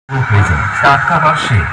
টাটকা বার্ষিক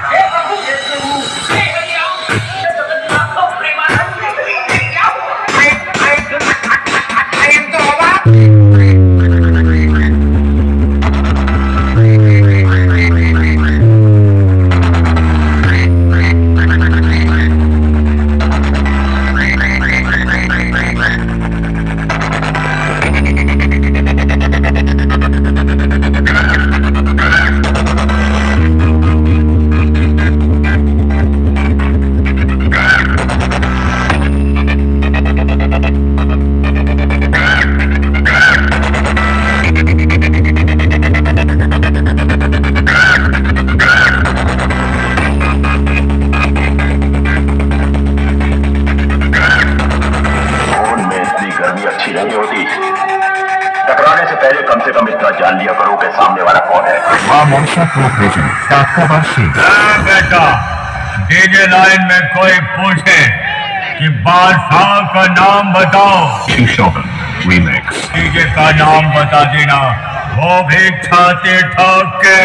टकराने से पहले कम से कम इतना जान लिया करो कि सामने वाला कौन है। मां मनसा प्रोग्रेशन टाटका बार्षिक। बेटा डीजे लाइन में कोई पूछे कि बादशाह का नाम बताओ, रीमेक्स डीजे का नाम बता देना, वो भी छाती ठोक के।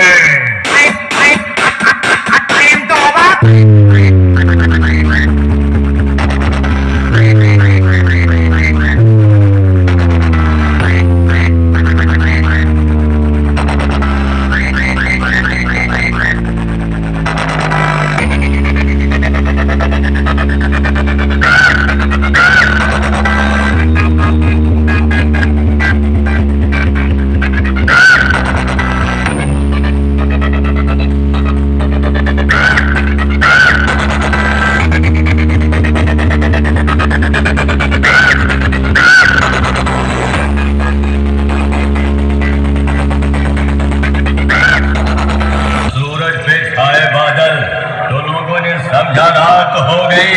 समझा रात हो गई,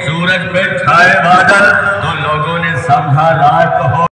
सूरज पे छाए बादल तो लोगों ने समझा रात हो